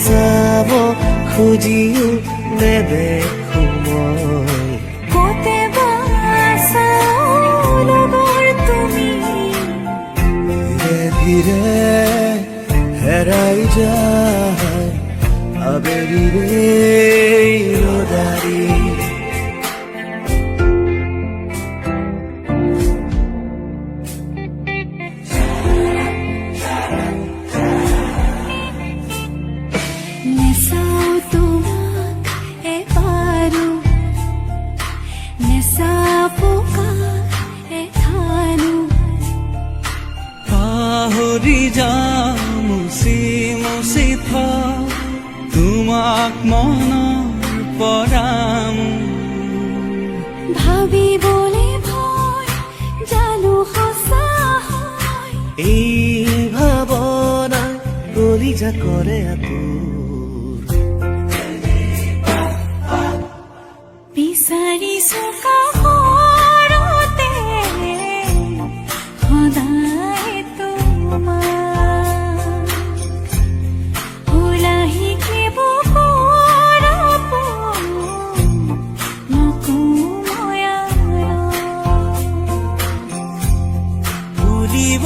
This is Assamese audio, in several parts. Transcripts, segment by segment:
চাব খুজিও নেদেখো মই কতে বাসাও লগৰ তুমি ধীৰে ধীৰে হেৰাই যায় আবেলিৰে ৰদাৰি নেচাও তোমাক এবাৰো নেচাপকা এথানো পাহৰি যাওঁ মুচি মুচি তোমাক মনৰ পৰা ভাবিবলে ভয় জানো সঁচা হয় এই ভাৱনা কলিজা কৰে আতুৰ বিচাৰিছো কাষৰতে সদায় তোমাক ওলাহিকিব কৰাব নকো ময়াৰ ফুৰিব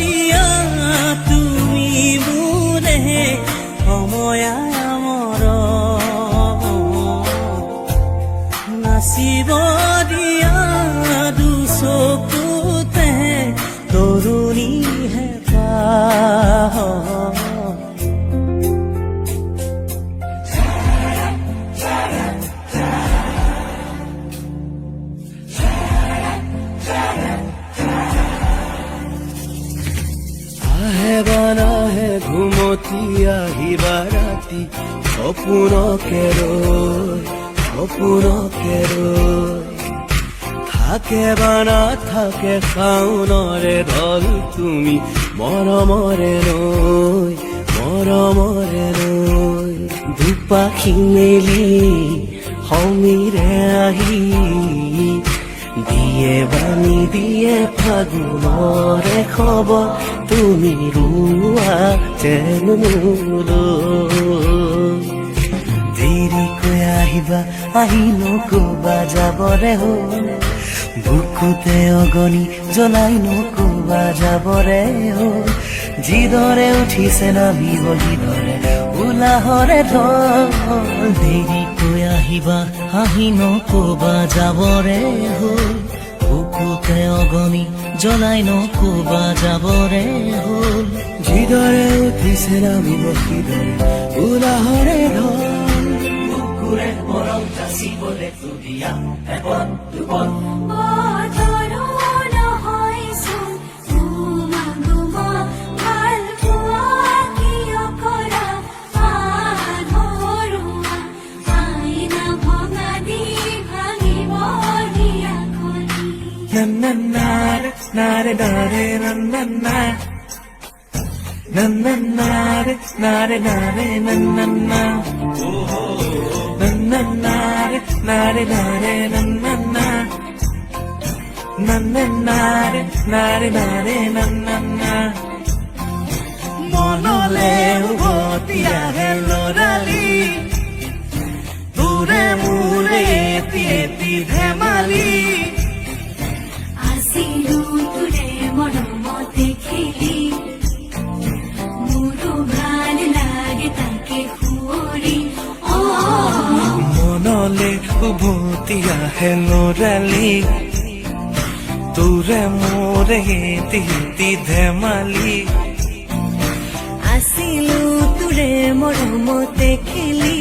দিয়া তুমি মোৰে সময় নাচিব দিয়া দুচকুতে তৰুণী হেঁপাহ আহে বা নাহে ঘুমতি আহিবা ৰাতি সপোনকে ৰৈ থাকে বা নাথাকে শাওনৰে ঢল তুমি মৰমৰে নৈ দুপাখি মেলি সমীৰে আহি দিয়ে বানি দিয়ে ফাগুনৰে খবৰ তুমি ৰুৱা যেন দেৰিকৈ আহিবা আহি নকবা যাবৰে হ'ল বুকুতে অগণি জ্বলাই নকবা যাবৰে হ'ল যিদৰে উঠিছে নামিব যিদৰে উলাহৰে ঢল দেৰিকৈ আহিবা আহি নকবা যাবৰে হ'ল বুকুতে অগণি জ্বলাই নকবা যাবৰে হ'ল যিদৰে উঠিছে নামিব সিদৰে উলাহৰে ঢল বুকুৰে মৰম যাচিবলে তুলিয়া এপদ দুপদ বতৰো নহয়চোন তোমাক ভাল পোৱা কিয় কৰা আধৰুৱা আইনা ভঙা দি ভাঙিব দিয়া খনি নাৰে নাৰে নাৰে নাৰে নাৰে নাৰে নাৰে নাৰে নাৰে মনলে উভতি আহে লৰালি তোৰে মোৰে এটি ধেমালি আছিলো তোৰে মৰমতে খেলি মোৰো ভাল লাগে তাকে সুঁৱৰি মনলে উভতি আহে লৰালি তোৰে মোৰে এটি ধেমালি আছিলো তোৰে মৰমতে খেলি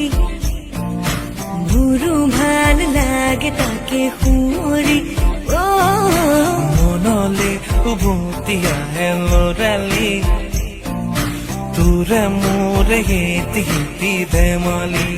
মোৰো ভাল লাগে তাকে সুঁৱৰি মনলে উভতি আহে লৰালি তোৰে মোৰে এটি ধেমালি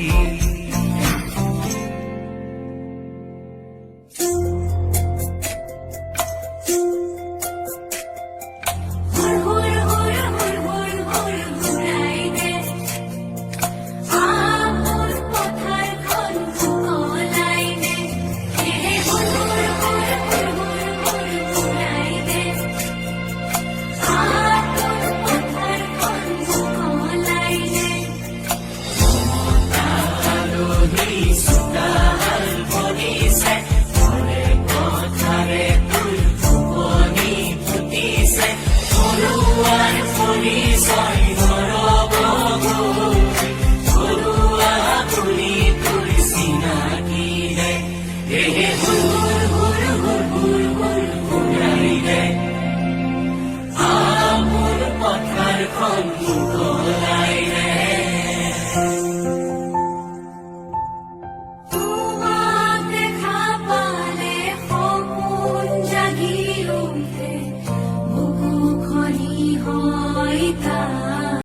আমোল পথাৰখন মুকলাই